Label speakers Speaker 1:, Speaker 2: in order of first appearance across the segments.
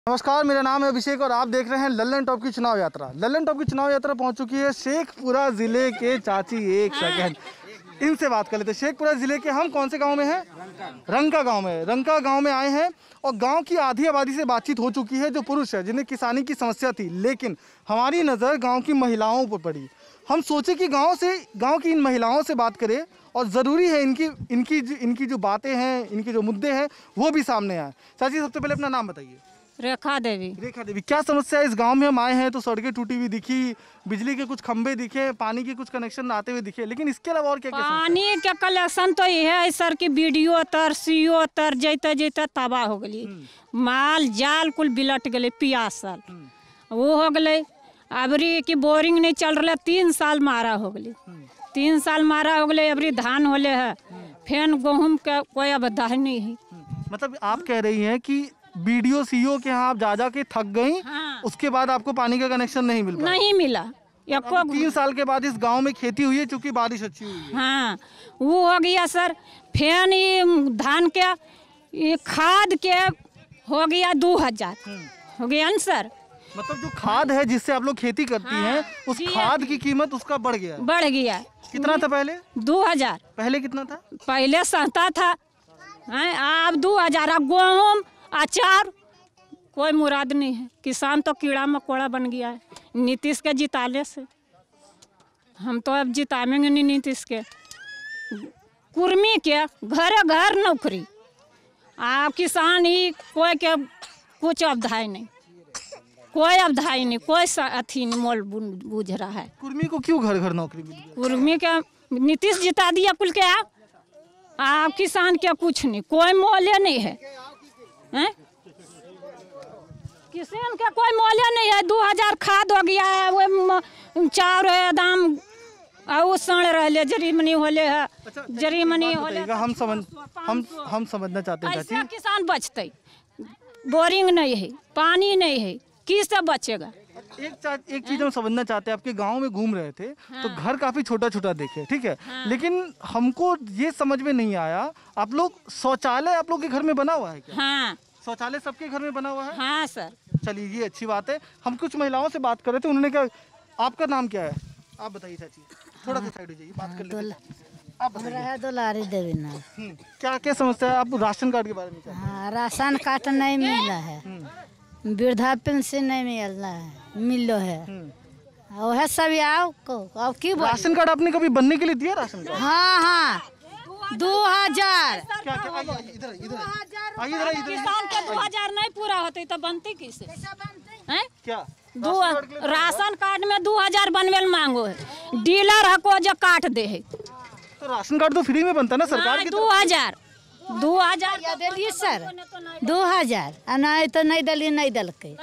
Speaker 1: नमस्कार, मेरा नाम है अभिषेक और आप देख रहे हैं लल्लन टॉप की चुनाव यात्रा। लल्लन टॉप की चुनाव यात्रा पहुंच चुकी है शेखपुरा जिले के। चाची एक सेकंड इनसे बात कर लेते हैं। शेखपुरा जिले के हम कौन से गांव में हैं? रंका गांव में। रंका गांव में आए हैं और गांव की आधी आबादी से बातचीत हो चुकी है जो पुरुष है, जिन्हें किसानी की समस्या थी, लेकिन हमारी नज़र गाँव की महिलाओं पर पड़ी। हम सोचे कि गाँव की इन महिलाओं से बात करें और ज़रूरी है इनकी जो बातें हैं, इनके जो मुद्दे हैं वो भी सामने आए। चाची सबसे पहले अपना नाम बताइए।
Speaker 2: रेखा देवी।
Speaker 1: रेखा देवी, क्या समस्या है इस गांव में? हम आए हैं तो सड़कें टूटी हुई दिखी, बिजली के कुछ खंभे दिखे, पानी के कुछ कनेक्शन आते हुए दिखे, लेकिन इसके अलावा और क्या क्या
Speaker 2: पानी के कलेक्शन तो यह है सर की बीडीओ तर सीओ तर जैते जैते तबाह हो गई, माल जाल कुल बिलट गए, पियासल वो हो गए। अबरी की बोरिंग नहीं चल रहा, 3 साल मारा हो गई, 3 साल मारा हो गए। अबरी धान होले है, फेन गेहूँ का कोई अवधान नहीं है।
Speaker 1: मतलब आप कह रही हैं कि बीडीओ सीओ के यहाँ आप जा के थक गई। हाँ। उसके बाद आपको पानी का कनेक्शन नहीं मिल पाया?
Speaker 2: नहीं मिला।
Speaker 1: 3 साल के बाद इस गांव में खेती हुई है चूंकि बारिश अच्छी हुई है।
Speaker 2: हाँ, वो हो गया सर। फेन ये धान के ये खाद के हो गया 2000 हो गया न सर।
Speaker 1: मतलब जो खाद है जिससे आप लोग खेती करती हैं, उस खाद की कीमत उसका बढ़ गया है।
Speaker 2: बढ़ गया।
Speaker 1: कितना था पहले?
Speaker 2: 2000।
Speaker 1: पहले कितना था?
Speaker 2: पहले सहता था, अब 2000। गेहूँ अचार कोई मुराद नहीं है। किसान तो कीड़ा मकोड़ा बन गया है नीतीश के जिताने से। हम तो अब जिताएंगे नहीं नीतीश के। कुर्मी के घर घर नौकरी, आप किसान ही कोई के कुछ अवधाई नहीं, कोई अवधाई नहीं, कोई अथी नहीं मोल बूझ रहा है।
Speaker 1: कुर्मी को क्यों घर घर नौकरी मिल गई?
Speaker 2: कुर्मी के नीतीश जिता दिया कुल के। आप किसान के कुछ नहीं, कोई मोले नहीं है, किसान का कोई मोले नहीं है। 2000 खाद हो गया है, वो चार है दाम और सड़ रहे जरीमनी होले है। अच्छा, जरीमनी होले
Speaker 1: हम समझना चाहते हैं
Speaker 2: चाची, किसान बचते, बोरिंग नहीं है, पानी नहीं है, किससे बचेगा?
Speaker 1: एक चीज हम समझना चाहते हैं। आपके गांव में घूम रहे थे तो घर काफी छोटा छोटा देखे, ठीक है, लेकिन हमको ये समझ में नहीं आया, आप लोग शौचालय आप लोग के घर में बना हुआ है क्या?
Speaker 2: हाँ,
Speaker 1: शौचालय सबके घर में बना हुआ है।
Speaker 2: हाँ सर।
Speaker 1: चलिए ये अच्छी बात है। हम कुछ महिलाओं से बात कर रहे थे, उन्होंने कहा आपका नाम क्या है? आप बताइए चाची, थोड़ा सा साइड हो जाइए, बात कर लेते हैं। आप बताइए।
Speaker 3: दुलारी देवी ना।
Speaker 1: क्या क्या समस्या है? आप राशन कार्ड के बारे में क्या?
Speaker 3: हाँ, राशन कार्ड नहीं मिला है, वृद्धा पेंशन नहीं मिला है, मिलो है, वह सब आओ को की
Speaker 1: राशन कार्ड आपने कभी बनने के लिए दिया राशन कार्ड?
Speaker 3: हाँ हाँ, 2000।
Speaker 1: क्या क्या इधर
Speaker 2: किसान के 2000 नहीं पूरा होते तो बनते किसे?
Speaker 1: क्या
Speaker 2: राशन कार्ड में 2000 बनवेल मांगो है, डीलर है को जो काट दे है।
Speaker 1: तो राशन कार्ड तो फ्री में बनता ना सरकार की?
Speaker 2: 2000
Speaker 3: दिलिए सर, 2000 नहीं तो नहीं दिलिए, नहीं दलके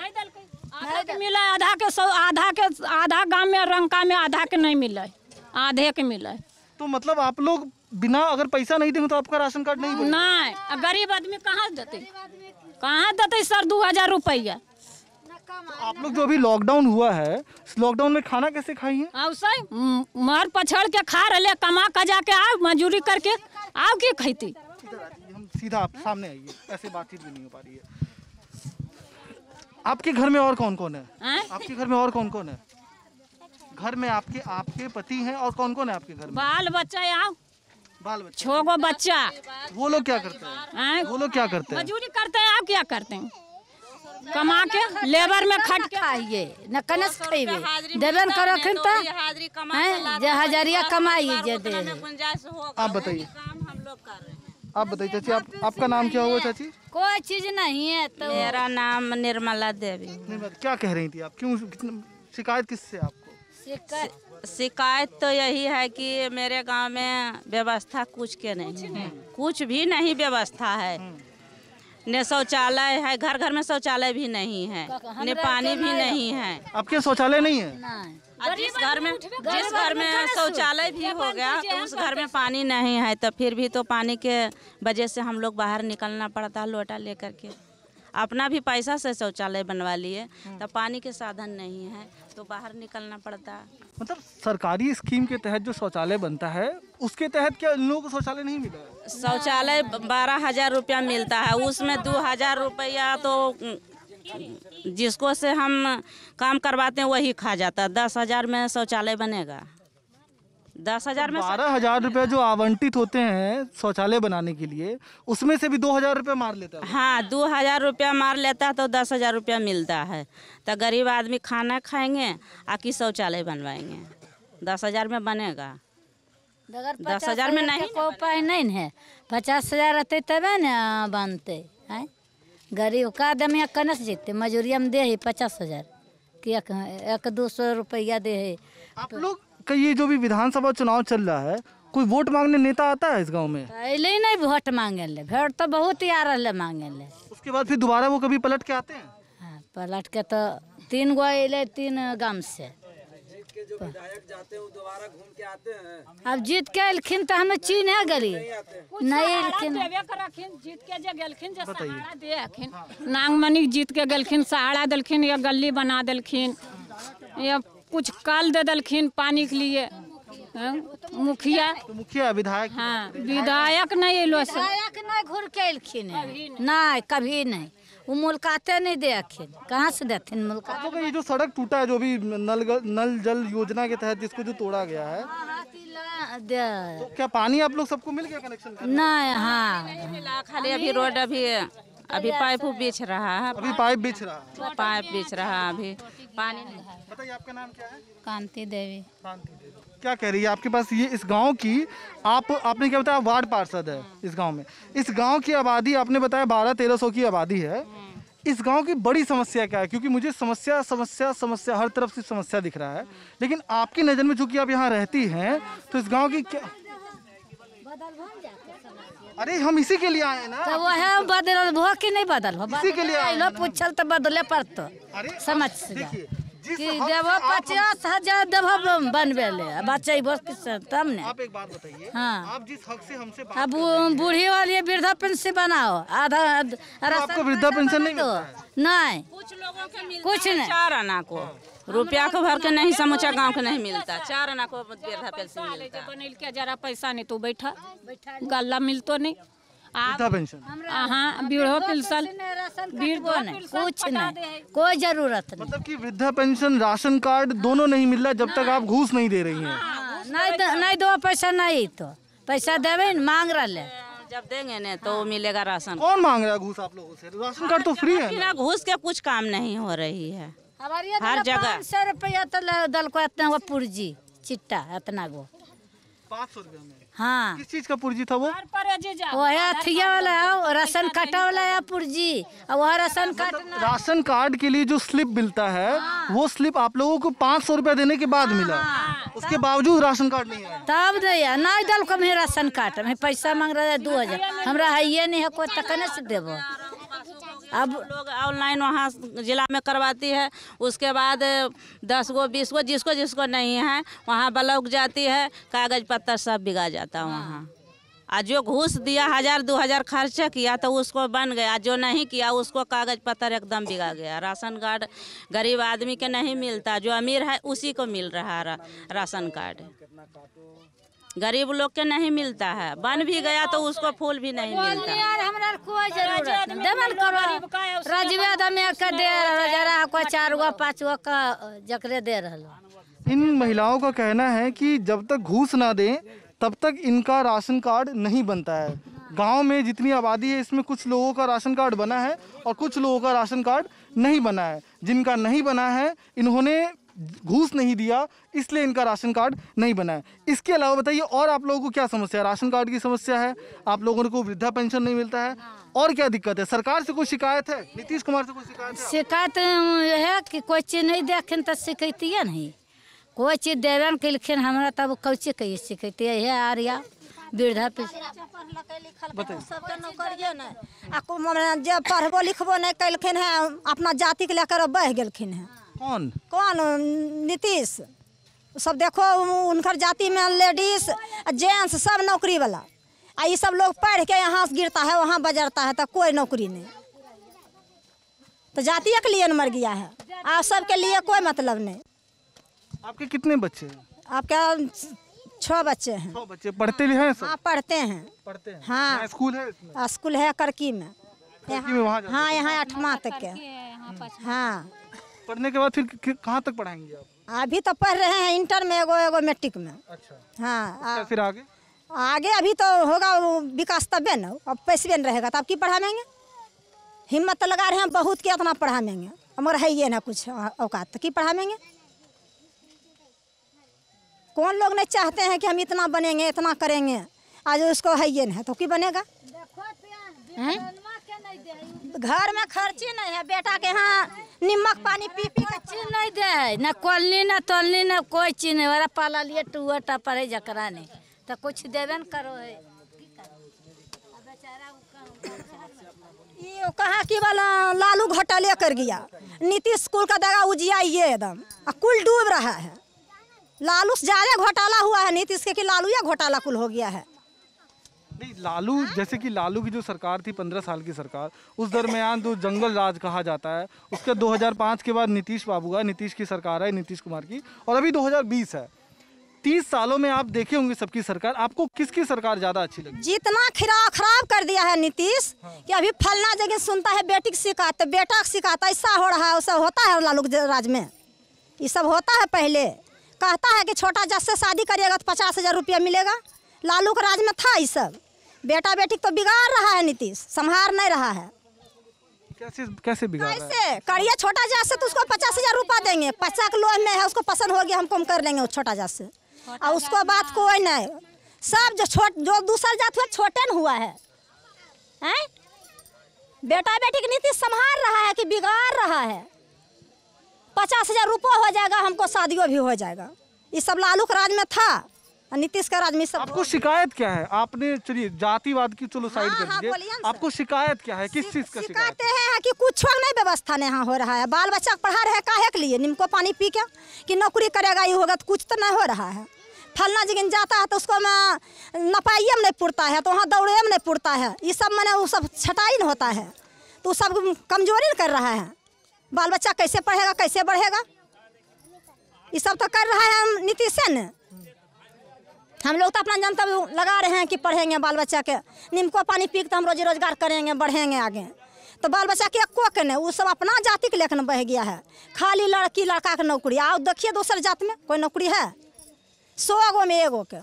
Speaker 2: मिला। आधा गांव में रंका में आधा के नहीं मिला, आधे के मिला।
Speaker 1: तो मतलब आप लोग बिना अगर पैसा नहीं देंगे तो आपका राशन कार्ड नहीं बनेगा?
Speaker 2: नहीं, गरीब आदमी कहाँ देते सर 2000 रुपया?
Speaker 1: तो आप लोग जो अभी लॉकडाउन हुआ है, इस लॉकडाउन में खाना कैसे खाई है?
Speaker 2: मर पछड़ के खा रहे, कमा कजा के आओ, मजूरी करके आओ के खैती।
Speaker 1: हम सीधा आप सामने आइए, ऐसे बातचीत भी नहीं हो पा रही है। आपके घर में और कौन कौन है? आपके घर में और कौन कौन है? घर में आपके पति हैं और कौन कौन है आपके घर में?
Speaker 2: बाल बच्चा आओ,
Speaker 1: बाल बच्चा,
Speaker 2: 6 गो बच्चा।
Speaker 1: वो लोग क्या करते हैं? वो लोग क्या करते हैं?
Speaker 2: मजूरी करते हैं। आप क्या करते हैं? कमा के लेबर में खट के
Speaker 3: खाइए न कनस खाइए, देवन करो खन तो जे हजारिया कमाइए जे दे।
Speaker 1: आप बताइए, आप बताइए चाची, आपका नाम क्या हुआ चाची?
Speaker 3: कोई चीज नहीं है। तो
Speaker 4: मेरा नाम निर्मला देवी।
Speaker 1: क्या कह रही थी आप? क्यों शिकायत किससे आपको?
Speaker 4: शिकायत तो यही है कि मेरे गांव में व्यवस्था कुछ के नहीं है, कुछ भी नहीं व्यवस्था है। न शौचालय है, घर घर में शौचालय भी नहीं है, न पानी भी नहीं है।
Speaker 1: आपके शौचालय नहीं है?
Speaker 4: जिस घर में शौचालय भी हो गया तो उस घर में पानी नहीं है, तो फिर भी तो पानी के वजह से हम लोग बाहर निकलना पड़ता है लोटा लेकर के। अपना भी पैसा से शौचालय बनवा लिए, तो पानी के साधन नहीं है तो बाहर निकलना पड़ता है।
Speaker 1: मतलब सरकारी स्कीम के तहत जो शौचालय बनता है उसके तहत क्या इन लोगों को शौचालय नहीं मिला है?
Speaker 4: शौचालय 12,000 रुपया मिलता है, उसमें 2,000 रुपया तो जिसको से हम काम करवाते हैं वही खा जाता है। 10,000 में शौचालय बनेगा? 10,000 में
Speaker 1: 12,000 रुपये जो आवंटित होते हैं शौचालय बनाने के लिए, उसमें से भी 2,000 रुपये मार लेता है।
Speaker 4: हाँ, 2,000 रुपया मार लेता है तो 10,000 रुपया मिलता है। तो गरीब आदमी खाना खाएंगे आकि शौचालय बनवाएंगे? 10,000 में बनेगा? 10,000 में नहीं
Speaker 3: को उपाय नहीं है। 50,000 रहते तबे न बनते हैं। गरीब का आदमी कने से जीतते? मजूरिया में दे है 50,000 कि 100-200 रुपया दे है।
Speaker 1: आप लोग का ये जो भी विधानसभा चुनाव चल रहा है, कोई वोट मांगने नेता आता है इस गांव में?
Speaker 3: पहले ही नहीं वोट मांगे ले, वोट तो बहुत ही आ रहे मांगे ले।
Speaker 1: उसके बाद फिर दोबारा वो कभी पलट के आते हैं?
Speaker 3: हाँ, पलट के तो 3 गो अले 3 गांव से।
Speaker 5: जो विधायक जाते हैं वो दोबारा घूम के आते हैं।
Speaker 3: अब जीत के अलखिन तो हमें चीन है गरीब नहीं अलखिन।
Speaker 2: जीत के जे गेलखिन जे सहारा दे अखिन नांगमणि जीत के गेलखिन, सहारा देलखिन, या गली बना देलखिन, या कुछ कल दे देलखिन पानी के लिए। मुखिया
Speaker 1: तो मुखिया विधायक?
Speaker 2: हाँ, विधायक नहीं एलो से।
Speaker 3: विधायक नहीं घूर के अलखिन है, नहीं कभी नहीं। वो मुलाकाते नहीं दे अखिन, कहाँ से देथिन मुलाकात?
Speaker 1: आप लोग का ये जो सड़क टूटा है, जो भी नल जल योजना के तहत जिसको जो तोड़ा गया है, तो क्या पानी आप लोग सबको मिल गया कनेक्शन?
Speaker 3: नहीं, हाँ
Speaker 4: मिला खाली अभी रोड अभी पाइप बीच रहा है।
Speaker 1: अभी पाइप बिछ रहा है?
Speaker 4: पाइप बीच रहा है, अभी पानी नहीं।
Speaker 1: बताइए आपका नाम क्या है?
Speaker 3: कांति देवी।
Speaker 1: क्या कह रही है आपके पास ये इस गांव की? आपने क्या बताया, वार्ड पार्षद है इस गांव में। इस गांव की आबादी आपने बताया 1200-1300 की आबादी है। इस गांव की बड़ी समस्या क्या है? क्योंकि मुझे समस्या समस्या समस्या हर तरफ से समस्या दिख रहा है, लेकिन आपकी नज़र में चूंकि आप यहाँ रहती हैं तो इस गांव की क्या? अरे हम इसी के लिए आए ना।
Speaker 3: तो वह बदल भो कि नहीं बदल हो?
Speaker 1: इसी के लिए आए
Speaker 3: लो पूछल तो बदले पड़तो।
Speaker 1: अरे
Speaker 3: समझ से
Speaker 1: देखिए,
Speaker 3: कि देवो 50,000 देवो बनवे ले बच्चे बस तब ने।
Speaker 1: आप एक बात बताइए,
Speaker 3: हाँ।
Speaker 1: आप जिस हक से हमसे बात
Speaker 3: अब बूढ़ी वाली वृद्धा पेंशन बनाओ, आधा
Speaker 1: आपको वृद्धा पेंशन नहीं मिलता है?
Speaker 3: नहीं,
Speaker 4: कुछ लोगों के मिलता
Speaker 3: कुछ
Speaker 4: है
Speaker 3: नहीं।
Speaker 4: 4 आना को रुपया को भर के नहीं, समूचा गांव के नहीं मिलता। 4 आना को वृद्धा पेंशन मिलता है।
Speaker 2: बनल के जरा पैसा नहीं तो बैठा गल्ला मिलतो नहीं।
Speaker 1: वृद्धा पेंशन?
Speaker 2: हाँ, बीड़ो पेंशन
Speaker 3: कुछ नहीं, कोई जरूरत नहीं।
Speaker 1: मतलब कि वृद्धा पेंशन राशन कार्ड दोनों नहीं मिल रहा जब तक आप घूस नहीं दे रही हैं?
Speaker 3: नहीं दो पैसा नहीं तो पैसा देवे मांग रहे।
Speaker 4: जब देंगे न तो मिलेगा राशन।
Speaker 1: कौन मांग रहा है घूस आप लोगों से? राशन कार्ड तो फ्री है ना?
Speaker 4: बिना घूस के कुछ काम नहीं हो रही है हर जगह।
Speaker 3: 500 रुपया तो दल को इतना वो पुर्जी चिट्टा इतना गो
Speaker 1: 500 रुपया में?
Speaker 3: हाँ,
Speaker 1: किस चीज का पुर्जी था वो?
Speaker 3: वह अथिया वाला है, राशन काटा वाला है पुर्जी, और वह राशन कार्ड
Speaker 1: राशन कार्ड के लिए जो स्लिप मिलता है, वो स्लिप आप लोगों को 500 रुपया देने के बाद मिला, उसके बावजूद राशन कार्ड नहीं आया?
Speaker 3: तब दिया नहीं दल को मैं राशन कार्ड में पैसा मांग रहा है 2,000, हमरा है ये नहीं है, कोई तकने से देवो।
Speaker 4: अब लोग ऑनलाइन वहाँ जिला में करवाती है, उसके बाद 10 गो 20 गो जिसको जिसको नहीं है वहाँ ब्लॉक जाती है, कागज पत्तर सब बिगा जाता है वहाँ। आज जो घूस दिया 1,000-2,000 खर्चा किया तो उसको बन गया, जो नहीं किया उसको कागज पत्तर एकदम बिगा गया। राशन कार्ड गरीब आदमी के नहीं मिलता, जो अमीर है उसी को मिल रहा है राशन कार्ड, गरीब लोग के नहीं मिलता है। बन भी गया तो उसको फूल भी नहीं मिलता।
Speaker 3: हमरा कोई जरूरत नहीं, देवल करो राजवे दमे के दे जरा को 4 गो 5 गो का जकरे दे रहलो।
Speaker 1: इन महिलाओं का कहना है कि जब तक घूस ना दें तब तक इनका राशन कार्ड नहीं बनता है। गांव में जितनी आबादी है इसमें कुछ लोगों का राशन कार्ड बना है और कुछ लोगों का राशन कार्ड नहीं बना है। जिनका नहीं बना है इन्होंने घूस नहीं दिया इसलिए इनका राशन कार्ड नहीं बना है। इसके अलावा बताइए और आप लोगों को क्या समस्या है? राशन कार्ड की समस्या है, आप लोगों को वृद्धा पेंशन नहीं मिलता है, और क्या दिक्कत है? सरकार से कोई शिकायत है? नीतीश कुमार से कोई शिकायत है?
Speaker 3: शिकायत है कि कोई चीज नहीं देखें तो शिकायतिए नहीं, कोई चीज देवे कलखिन हमरा तब कौची कही शिकायत है आरिया वृद्धा पेंशन
Speaker 6: सबके नौकरिए नहीं, जे पढ़बो लिखबो नहीं कलखिन है, अपना जाति के लेकर बह गेलखिन है। कौन नीतीश सब देखो, उनकर जाति में लेडीज जेंट्स सब नौकरी वाला, आ ये सब लोग पढ़ के यहाँ गिरता है वहाँ बजरता है तो कोई नौकरी नहीं, तो जाति के लिए मर गया है, आप सबके लिए कोई मतलब नहीं।
Speaker 1: आपके कितने बच्चे हैं?
Speaker 6: आपके 6 बच्चे हैं।
Speaker 1: 6 बच्चे पढ़ते भी हैं सब?
Speaker 6: हाँ पढ़ते हैं।
Speaker 1: पढ़ते हैं?
Speaker 6: हाँ
Speaker 1: स्कूल है इसमें?
Speaker 6: स्कूल है करकी में,
Speaker 1: करकी में वहाँ जाते हैं?
Speaker 6: हाँ यहाँ 8वां तक के हाँ।
Speaker 1: पढ़ने के बाद फिर कहाँ तक पढ़ाएंगे आप?
Speaker 6: अभी तो पढ़ रहे हैं इंटर में, एगो मैट्रिक में।
Speaker 1: अच्छा।
Speaker 6: हाँ।
Speaker 1: फिर आगे
Speaker 6: आगे अभी तो होगा विकास तबे न, अब पैसे नहीं रहेगा तो अब की पढ़ाएंगे। हिम्मत तो लगा रहे हैं बहुत के इतना पढ़ाएंगे, मगर है ये ना कुछ औकात तो की पढ़ाएंगे। कौन लोग नहीं चाहते हैं कि हम इतना बनेंगे इतना करेंगे, आज उसको है ये नहीं तो की बनेगा। घर में खर्ची नहीं है, बेटा के यहाँ नमक पानी पी पी
Speaker 3: चीज नहीं दे, न कोलनी न तोलनी न कोई चीज नहीं। वाला पाला लिए टूआ टपर है जकरा नहीं तो कुछ देवे न करो है।
Speaker 6: ये कहा कि वाला लालू घोटाले कर गया, नीतीश स्कूल का दगा उजिया ये एकदम कुल डूब रहा है। लालू से ज्यादा घोटाला हुआ है नीतीश के कि लालू या घोटाला कुल हो गया है।
Speaker 1: नहीं, लालू जैसे कि लालू की जो सरकार थी 15 साल की सरकार, उस दरमियान जो जंगल राज कहा जाता है, उसके 2005 के बाद नीतीश बाबू का, नीतीश की सरकार है, नीतीश कुमार की, और अभी 2020 है। 30 सालों में आप देखे होंगे सबकी सरकार, आपको किसकी सरकार ज्यादा अच्छी लगी?
Speaker 6: जितना खराब कर दिया है नीतीश कि अभी फलना जगह सुनता है बेटी की शिकायत तो बेटा की शिकायत, ऐसा हो रहा है वैसा होता है लालू राज में। ये सब होता है। पहले कहता है कि छोटा जज से शादी करिएगा तो 50,000 रुपया मिलेगा। लालू के राज में था ये सब। बेटा बेटी तो बिगाड़ रहा है नीतीश, संभाल नहीं रहा है।
Speaker 1: कैसे बिगाड़ रहा है?
Speaker 6: कैसे करिए छोटा जज से तो उसको 50,000 रुपया देंगे। 50 के लोह में है, उसको पसंद हो गया हम कम कर लेंगे उस छोटा जज से, और उसको बात कोई नहीं। सब जो दूसरा जात हुआ छोटे न हुआ है, हैं? बेटा बेटी की नीति संभाल रहा है कि बिगाड़ रहा है। 50,000 रुपया हो जाएगा, हमको शादियों भी हो जाएगा। ये सब लालू के राज में था, नीतीश का राज में सब।
Speaker 1: आपको शिकायत क्या है? आपने चलिए जातिवाद की चलो साइड कर
Speaker 6: हाँ,
Speaker 1: दीजिए, आपको शिकायत क्या है? किस चीज का शिकायत
Speaker 6: है? कि कुछ नहीं व्यवस्था नहीं यहाँ हो रहा है। बाल बच्चा पढ़ा रहे काहे के लिए, नीम को पानी पी के कि नौकरी करेगा ये होगा, तो कुछ तो नहीं हो रहा है। फलना जगह जाता है तो उसको में नपाइए में नहीं पुरता है, तो वहाँ दौड़े में नहीं पुरता है। ये सब मैंने वो सब छटाई न होता है, तो सब कमजोरी कर रहा है। बाल बच्चा कैसे पढ़ेगा कैसे बढ़ेगा, ये सब तो कर रहा है नीतीश से न। हम लोग तो अपना जनता लगा रहे हैं कि पढ़ेंगे बाल बच्चा के, नीमको पानी पी के तो हम रोजी रोजगार करेंगे बढ़ेंगे आगे। तो बाल बच्चा के एको के नहीं, वो सब अपना जाति के लेकर बह गया है। खाली लड़की लड़का के नौकरी। आओ देखिए दूसर जात में कोई नौकरी है? 100 गो में एगो के।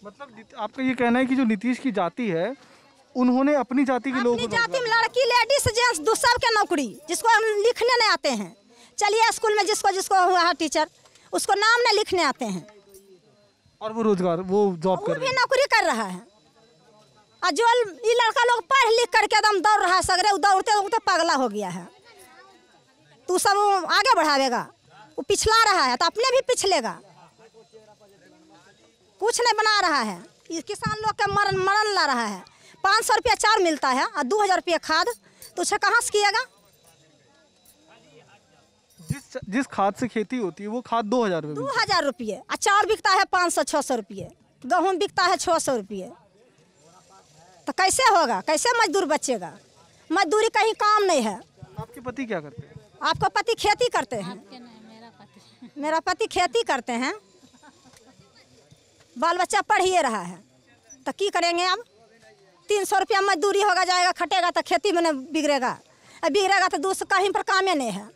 Speaker 1: मतलब आपका ये कहना है कि जो नीतीश की जाति है उन्होंने अपनी जाति के लोगों को,
Speaker 6: जाति में लड़की लेडीज जेंट्स दूसर के नौकरी, जिसको हम लिखने नहीं आते हैं। चलिए स्कूल में जिसको हुआ है टीचर, उसको नाम नहीं लिखने आते हैं,
Speaker 1: और वो रोजगार वो जॉब कर रहे हैं,
Speaker 6: नौकरी कर रहा है। और जो ये लड़का लोग पढ़ लिख करके एकदम दौड़ रहा है सगरे, दौड़ते दौड़ते पगला हो गया है। तू सब आगे बढ़ावेगा, वो पिछला रहा है तो अपने भी पिछलेगा। कुछ नहीं बना रहा है। ये किसान लोग के मरण ला रहा है। 500 रुपया चाउर मिलता है और 2,000 रुपया खाद, तो उसे कहाँ से किएगा?
Speaker 1: जिस खाद से खेती होती है वो खाद 2,000 रुपये,
Speaker 6: 2,000 रुपये। और चाउर बिकता है 500-600 रुपये, गेहूँ बिकता है 600 रुपये। तो कैसे होगा? कैसे मजदूर बचेगा? मजदूरी कहीं काम नहीं है।
Speaker 1: आपके पति क्या करते हैं?
Speaker 6: आपका पति खेती करते हैं? मेरा पति खेती करते हैं। बाल बच्चा पढ़ ही रहा है तो की करेंगे? अब 300 रुपया मजदूरी होगा जाएगा, खटेगा तो खेती में नहीं बिगड़ेगा, बिगड़ेगा तो दूसरा कहीं पर काम ही नहीं है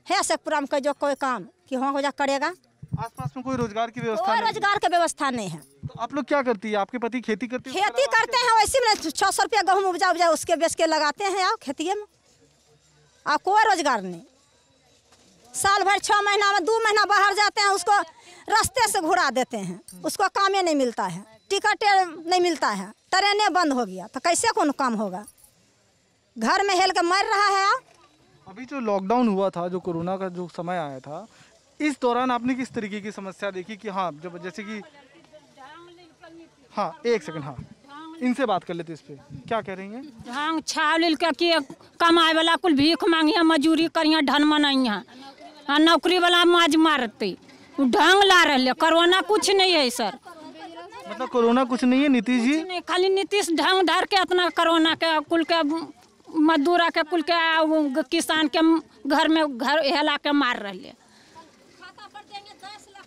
Speaker 6: शेखपुरा में जो कोई काम कि वहाँ हो जा करेगा।
Speaker 1: आसपास में कोई रोजगार की व्यवस्था
Speaker 6: कोई
Speaker 1: नहीं?
Speaker 6: रोजगार की व्यवस्था नहीं है।
Speaker 1: तो आप लोग क्या करती है? आपके पति खेती करते हैं?
Speaker 6: खेती करते हैं, वैसे में 600 रुपया गेहूँ उपजा उसके बेच के लगाते हैं आप खेती में। और कोई रोजगार नहीं। साल भर 6 महीना में 2 महीना बाहर जाते हैं, उसको रास्ते से घुरा देते हैं, उसको काम ही नहीं मिलता है, टिकट नहीं मिलता है, ट्रेनें बंद हो गया तो कैसे कौन काम होगा? घर में हेल के मर रहा है।
Speaker 1: अभी जो लॉकडाउन हुआ था, जो कोरोना का जो समय आया था, इस दौरान आपने किस तरीके की समस्या देखी कि हाँ जब जैसे कि हाँ एक सेकंड, हाँ इनसे बात कर लेते इस पे, क्या कह रही हैं?
Speaker 2: ढंग छावल के कमाए वाला कुल भीख मांगिया मजूरी करिया ढन मनैया, हाँ नौकरी वाला माज मारते ढंग ला रहे। कोरोना कुछ नहीं है सर,
Speaker 1: मतलब कोरोना कुछ नहीं है नीतीश जी?
Speaker 2: नहीं, खाली नीतीश ढंग धर के अपना कोरोना के कुल के मजदूरा के कुल के किसान के घर में घर हेला के मार रहे।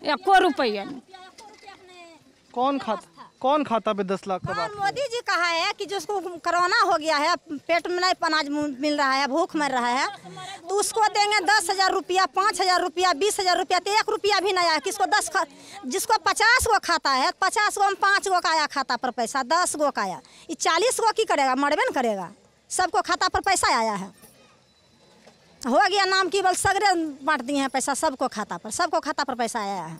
Speaker 2: 1 रुपया नहीं।
Speaker 1: कौन खाता पे 10 लाख का
Speaker 6: हाँ,
Speaker 1: बात?
Speaker 6: मोदी जी कहा है कि जिसको कोरोना हो गया है, पेट में नहीं अनाज मिल रहा है, भूख मर रहा है, तो उसको देंगे 10,000 रुपया, 5,000 रुपया, 20,000 रुपया, तो 1 रुपया भी नहीं आया। किसको जिसको 50 गो खाता है, 50 गो में 5 गो का आया खाता पर पैसा, 10 गो का आया, ये 40 गो की करेगा, मरबे न करेगा। सबको खाता पर पैसा आया है, हो गया नाम की बल सगरे बांट दिए हैं पैसा, सबको खाता पर पैसा आया है।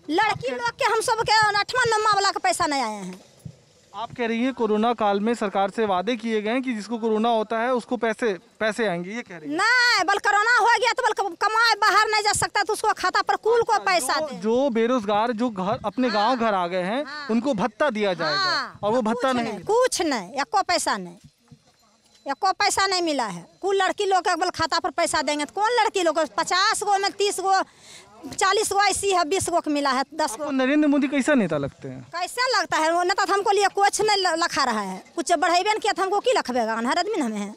Speaker 6: लड़की लोग के हम सब के 8वां 9वां वाला का पैसा नहीं आए हैं।
Speaker 1: आप कह रही हैं कोरोना काल में सरकार से वादे किए गए हैं कि जिसको कोरोना होता है उसको पैसे आएंगे, ये कह रही हैं?
Speaker 6: नहीं, बल कोरोना हो गया तो बल कमाए बाहर नहीं जा सकता, तो उसको खाता पर कुल को पैसा दे।
Speaker 1: जो बेरोजगार जो घर अपने गांव घर आ गए हैं उनको भत्ता दिया जाएगा, और वो भत्ता नहीं,
Speaker 6: कुछ नहीं, एको पैसा नहीं मिला है। कुल लड़की लोग के बल खाता पर पैसा देंगे, तो कौन लड़की लोग 50 गो में 30 गो 40 गो ऐसी है, 20 गो मिला है, 10 गो।
Speaker 1: नरेंद्र मोदी कैसा नेता लगते हैं?
Speaker 6: कैसा लगता है वो नेता? हमको लिए कुछ नहीं लखा रहा है, कुछ बढ़ेबे नहीं किया तो हमको की लखबेगा? अनहर आदमी हमें है,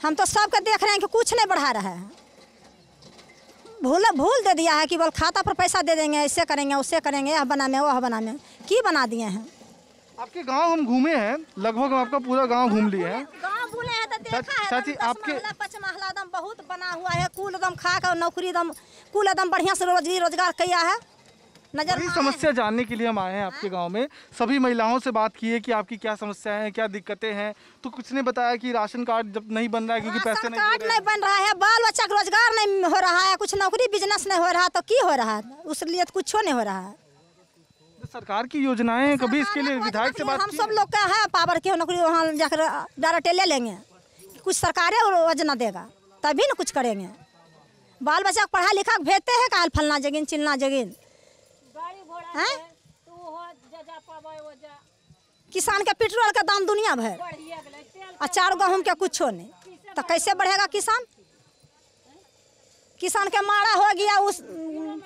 Speaker 6: हम तो सबके देख रहे हैं कि कुछ नहीं बढ़ा रहा है। भूल दे दिया है कि बोल खाता पर पैसा दे देंगे, ऐसे करेंगे उससे करेंगे, यह बना में वह बना में, की बना दिए हैं।
Speaker 1: आपके गांव हम घूमे हैं, लगभग आपका पूरा गांव घूम लिए हैं।
Speaker 6: गांव घूमे हैं तो देखा है।
Speaker 1: चाची आपके
Speaker 6: 5 महला दम बहुत बना हुआ है, कुल दम खा कर नौकरी दम कुल दम बढ़िया से रोजगार किया है। नजर
Speaker 1: वही समस्या जानने के लिए हम आए हैं आपके गांव में। सभी महिलाओं से बात की है कि आपकी क्या समस्याएं हैं, क्या दिक्कतें हैं, तो कुछ ने बताया कि राशन कार्ड जब नहीं बन रहा है क्योंकि पैसे नहीं
Speaker 6: कार्ड नहीं बन रहा है, बाल बच्चा का रोजगार नहीं हो रहा है, कुछ नौकरी बिजनेस नहीं हो रहा, तो की हो रहा है? उस लिए तो कुछ नहीं हो रहा है।
Speaker 1: सरकार की योजनाएं हैं, कभी इसके लिए विधायक से बात
Speaker 6: हम
Speaker 1: की?
Speaker 6: सब लोग का है पावर की नौकरी, वहाँ जाकर डायरेक्ट ले लेंगे, कुछ सरकारें योजना देगा तभी ना कुछ करेंगे। बाल बच्चा को पढ़ा लिखा भेजते हैं काल फलना जगीन चिलना जगीन, किसान के पेट्रोल का दाम दुनिया भर, और 4 गहूम के कुछ नहीं, तो कैसे बढ़ेगा किसान? किसान के मारा हो गया उस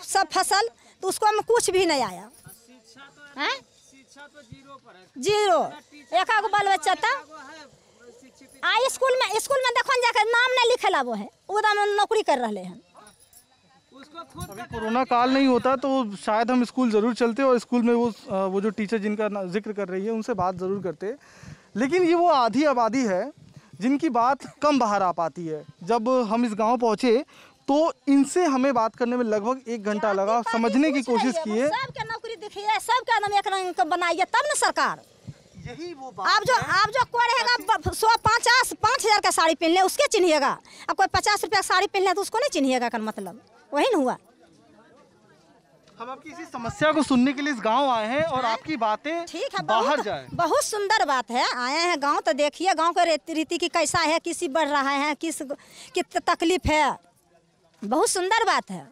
Speaker 6: सब फसल, तो उसको में कुछ भी नहीं आया है, जीरो। एक आगो बाल बच्चा था स्कूल में देखो जाकर नाम नहीं लिखेला, वो है उधर नौकरी कर रहे हैं।
Speaker 1: अभी कोरोना काल नहीं होता तो शायद हम स्कूल ज़रूर चलते और स्कूल में वो जो टीचर जिनका जिक्र कर रही है उनसे बात ज़रूर करते। लेकिन ये वो आधी आबादी है जिनकी बात कम बाहर आ पाती है। जब हम इस गांव पहुंचे तो इनसे हमें बात करने में लगभग 1 घंटा लगा, समझने की कोशिश की है।
Speaker 6: सबके नौकरी दिखिए, सबके नाम एक रंग का बनाइए तब ना सरकार।
Speaker 1: यही वो बात
Speaker 6: आप जो कोई रहेगा 5,000 का साड़ी पहन ले उसके चिन्हिएगा, अब कोई 50 रुपया साड़ी पहन ले तो उसको नहीं चिन्हिएगा का मतलब वही न हुआ।
Speaker 1: हम आपकी इसी समस्या को सुनने के लिए इस गांव आए हैं और आपकी बातें
Speaker 6: ठीक है,
Speaker 1: बाहर जाए।
Speaker 6: बहुत सुंदर बात है, आए हैं गांव तो देखिए गांव का रीति की कैसा है, किसी बढ़ रहा है, किस तकलीफ है, बहुत सुंदर बात है।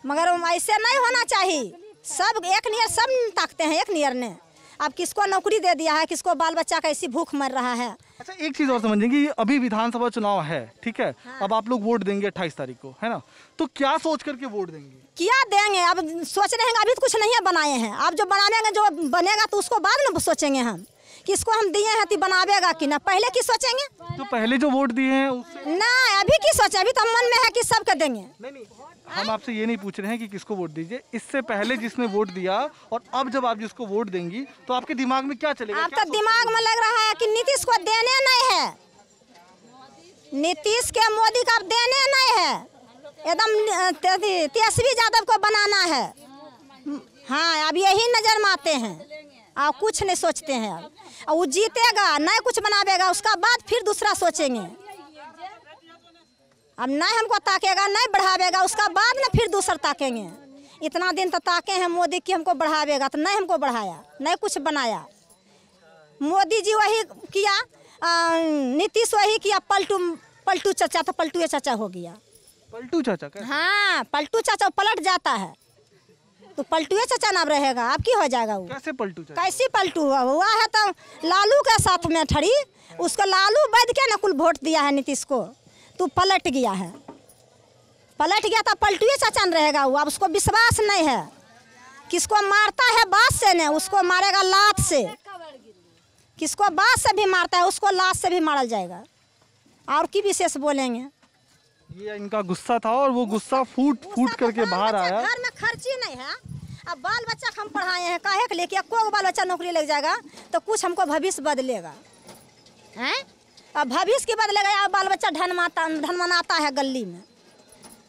Speaker 6: मगर ऐसे नहीं होना चाहिए, सब एक नियर सब ताकते हैं एक नियर ने। अब किसको नौकरी दे दिया है, किसको बाल बच्चा का ऐसी भूख मर रहा है।
Speaker 1: अच्छा एक चीज़ और समझेंगे, कि अभी विधानसभा चुनाव है, ठीक है, अब आप लोग वोट देंगे 28 तारीख को, है ना, तो क्या सोच करके वोट देंगे?
Speaker 6: क्या देंगे अब सोच रहे हैं, अभी तो कुछ नहीं बनाए हैं, अब जो बनाएंगे जो बनेगा तो उसको बाद में सोचेंगे हम कि इसको हम दिए हैं तो बनावेगा कि ना, पहले की सोचेंगे।
Speaker 1: तो पहले जो वोट दिए हैं उससे
Speaker 6: ना अभी की सोचे, अभी तो मन में है कि सबके देंगे।
Speaker 1: नहीं, हम आपसे ये नहीं पूछ रहे हैं कि किसको वोट दीजिए, इससे पहले जिसने वोट दिया और अब जब आप जिसको वोट देंगी तो आपके दिमाग में क्या चलेगा?
Speaker 6: आपका दिमाग में लग रहा है कि नीतीश को देने नहीं है, नीतीश के मोदी का देने नहीं है, एकदम तेजस्वी यादव को बनाना है। हाँ अब यही नजर में आते हैं, आप कुछ नहीं सोचते हैं। अब वो जीतेगा नहीं कुछ बनावेगा, उसका बाद फिर दूसरा सोचेंगे। अब नहीं हमको ताकेगा नहीं बढ़ावेगा, उसका बाद में फिर दूसरा ताकेंगे। इतना दिन तो ताके हैं मोदी की हमको बढ़ावेगा, तो नहीं हमको बढ़ाया, नहीं कुछ बनाया। मोदी जी वही किया, नीतीश वही किया, पलटू चाचा तो पलटू चाचा हो गया।
Speaker 1: पलटू चाचा का?
Speaker 6: हाँ पलटू चाचा पलट जाता है तो पलटू चाचा नाम रहेगा, अब की हो जाएगा वो?
Speaker 1: कैसे पलटू चाचा?
Speaker 6: कैसी पलटू हुआ है? तो लालू के साथ में ठड़ी, उसको लालू बैठ के ना कुल वोट दिया है नीतीश को, तो पलट गया है, पलट गया तो पलटू चाचा न रहेगा वो। अब उसको विश्वास नहीं है, किसको मारता है बात से नहीं, उसको मारेगा लात से, किसको बात से भी मारता है उसको लात से भी मारा जाएगा। और की विशेष बोलेंगे?
Speaker 1: ये इनका गुस्सा था और वो गुस्सा फूट करके बाहर आया।
Speaker 6: घर में खर्ची नहीं है, अब बाल बच्चा हम पढ़ाए हैं काहे के लिए कि को बाल बच्चा नौकरी लग जाएगा तो कुछ हमको भविष्य बदलेगा हैं। अब भविष्य के बदलेगा या बाल बच्चा धन मनाता है गली में,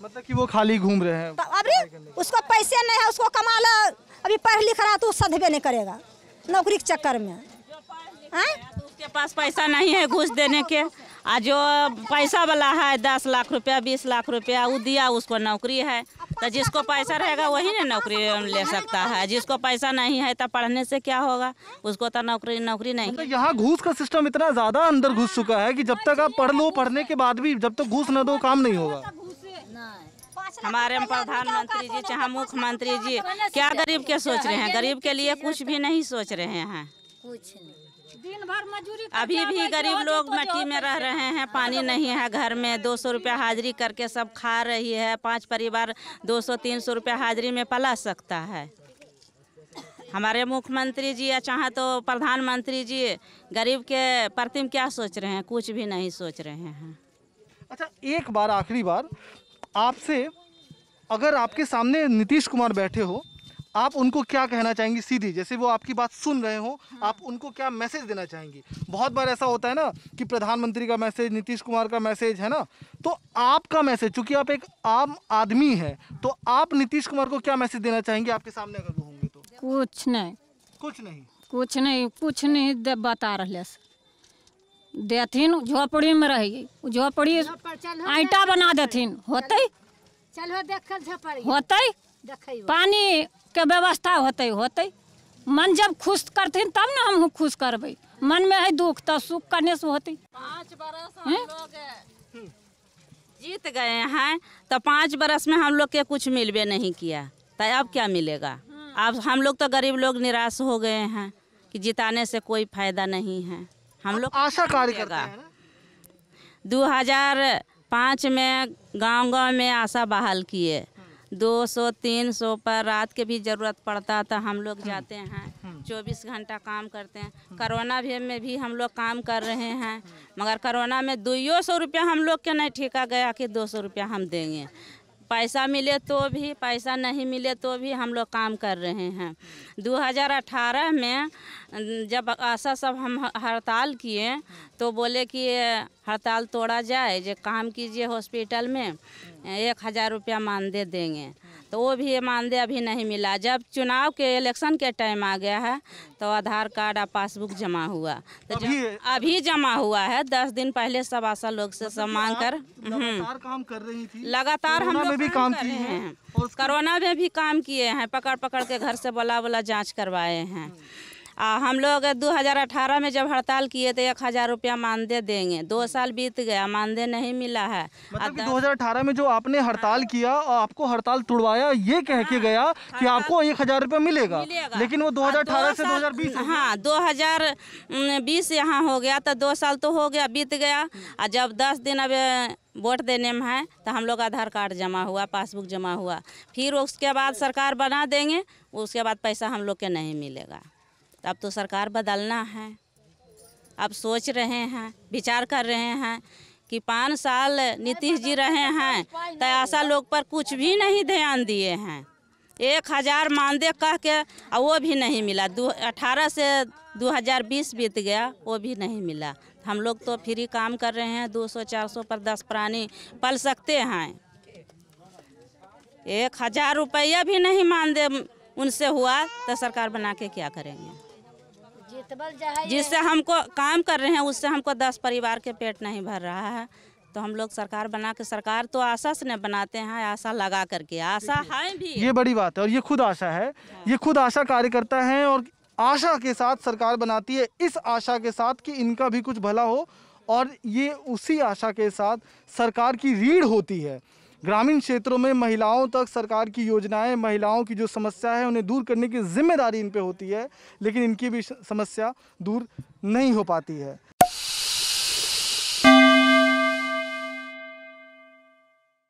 Speaker 1: मतलब कि वो खाली घूम रहे हैं।
Speaker 6: तो अभी उसको पैसे नहीं है, उसको कमा लो, अभी पढ़ लिख रहा तो सदबे नहीं करेगा नौकरी के चक्कर में हैं।
Speaker 4: तो उसके पास पैसा नहीं है घूस देने के, आ जो पैसा वाला है 10 लाख रुपया 20 लाख रुपया वो दिया उसको नौकरी है, तो जिसको पैसा रहेगा वही ना नौकरी ले सकता है, जिसको पैसा नहीं है तो पढ़ने से क्या होगा, उसको तो नौकरी नहीं।
Speaker 1: तो यहाँ घूस का सिस्टम इतना ज्यादा अंदर घुस चुका है कि जब तक आप पढ़ लो, पढ़ने के बाद भी जब तक घूस न दो काम नहीं होगा।
Speaker 4: हमारे प्रधानमंत्री जी चाहे मुख्यमंत्री जी क्या गरीब के सोच रहे हैं, गरीब के लिए कुछ भी नहीं सोच रहे हैं।
Speaker 3: कुछ नहीं,
Speaker 2: दिन भर मजूरी
Speaker 4: अभी भी गरीब लोग मिट्टी में रह रहे हैं, पानी नहीं है घर में, 200 रुपया हाजिरी करके सब खा रही है। 5 परिवार 200-300 रुपया हाजिरी में पला सकता है। हमारे मुख्यमंत्री जी या चाहे तो प्रधानमंत्री जी गरीब के प्रति क्या सोच रहे हैं, कुछ भी नहीं सोच रहे हैं।
Speaker 1: अच्छा, एक बार आखिरी बार आपसे, अगर आपके सामने नीतीश कुमार बैठे हो, आप उनको क्या कहना चाहेंगी सीधी, जैसे वो आपकी बात सुन रहे हो, आप उनको क्या मैसेज देना चाहेंगी? बहुत बार ऐसा होता है ना कि प्रधानमंत्री का मैसेज, नीतीश कुमार का मैसेज है ना, तो आपका मैसेज, चूंकि आप एक आम आदमी हैं, तो आप नीतीश कुमार को क्या मैसेज देना चाहेंगे आपके सामने अगर वो होंगे तो?
Speaker 2: कुछ नहीं, कुछ नहीं बता रहे देथिन, झोपड़ी में रही, झोपड़ी ईंटा बना देथिन, होते पानी के व्यवस्था होते मन जब खुश करथिन तब ना हम खुश करबे, मन में है दुख तो सुख करने से होती।
Speaker 4: 5 बरस हम लोग जीत गए हैं तो 5 बरस में हम लोग के कुछ मिलबे नहीं किया, तो अब क्या मिलेगा? अब हम लोग तो गरीब लोग निराश हो गए हैं कि जिताने से कोई फायदा नहीं है। हम लोग
Speaker 1: आशा कार्य करते हैं ना?
Speaker 4: 2005 में गांव में आशा बहाल किए, 200-300 पर रात के भी ज़रूरत पड़ता था, हम लोग जाते हैं 24 घंटा काम करते हैं। कोरोना में भी हम लोग काम कर रहे हैं, मगर कोरोना में 200 रुपया हम लोग के नहीं ठेका गया कि 200 रुपया हम देंगे। पैसा मिले तो भी, पैसा नहीं मिले तो भी हम लोग काम कर रहे हैं। 2018 में जब आशा सब हम हड़ताल किए तो बोले कि हड़ताल तोड़ा जाए, जो काम कीजिए हॉस्पिटल में 1000 रुपया मानदेय देंगे, तो वो भी मानदेय अभी नहीं मिला। जब चुनाव के इलेक्शन के टाइम आ गया है तो आधार कार्ड और पासबुक जमा हुआ, तो अभी जमा हुआ है। 10 दिन पहले सब आशा लोग से सब मांग कर
Speaker 1: लगातार काम कर रही थी,
Speaker 4: लगातार हम लोग
Speaker 1: भी काम
Speaker 4: कर
Speaker 1: किए
Speaker 4: रहे
Speaker 1: हैं,
Speaker 4: हैं। कोरोना में भी काम किए हैं, पकड़ के घर से बोला जांच करवाए हैं। हम लोग 2018 में जब हड़ताल किए तो 1000 रुपया मानदेय देंगे, 2 साल बीत गया, मानदेय नहीं मिला है।
Speaker 1: मतलब कि 2018 में जो आपने हड़ताल किया और आपको हड़ताल तुड़वाया ये कह के गया कि आपको 1000 रुपया मिलेगा, लेकिन वो 2018 से 2020
Speaker 4: हाँ 2020 यहाँ हो गया, तो 2 साल तो हो गया, बीत गया। और जब 10 दिन अब वोट देने में है तो हम लोग आधार कार्ड जमा हुआ, पासबुक जमा हुआ, फिर उसके बाद सरकार बना देंगे, उसके बाद पैसा हम लोग के नहीं मिलेगा। अब तो सरकार बदलना है, अब सोच रहे हैं, विचार कर रहे हैं कि 5 साल नीतीश जी रहे हैं तो ऐसा लोग पर कुछ भी नहीं ध्यान दिए हैं। 1000 मानदेय कह के वो भी नहीं मिला, 18 से 2020 बीत गया, वो भी नहीं मिला। हम लोग तो फ्री काम कर रहे हैं, 200-400 पर 10 प्राणी पल सकते हैं। 1000 रुपया भी नहीं मानदेय उनसे हुआ तो सरकार बना के क्या करेंगे? जिससे हमको काम कर रहे हैं उससे हमको 10 परिवार के पेट नहीं भर रहा है, तो हम लोग सरकार बना के, सरकार तो आशा से नहीं बनाते हैं, आशा लगा करके, आशा है भी,
Speaker 1: ये बड़ी बात है। और ये खुद आशा है, ये खुद आशा कार्यकर्ता है और आशा के साथ सरकार बनाती है, इस आशा के साथ कि इनका भी कुछ भला हो, और ये उसी आशा के साथ सरकार की रीढ़ होती है। ग्रामीण क्षेत्रों में महिलाओं तक सरकार की योजनाएं, महिलाओं की जो समस्या है उन्हें दूर करने की जिम्मेदारी इन पे होती है, लेकिन इनकी भी समस्या दूर नहीं हो पाती है।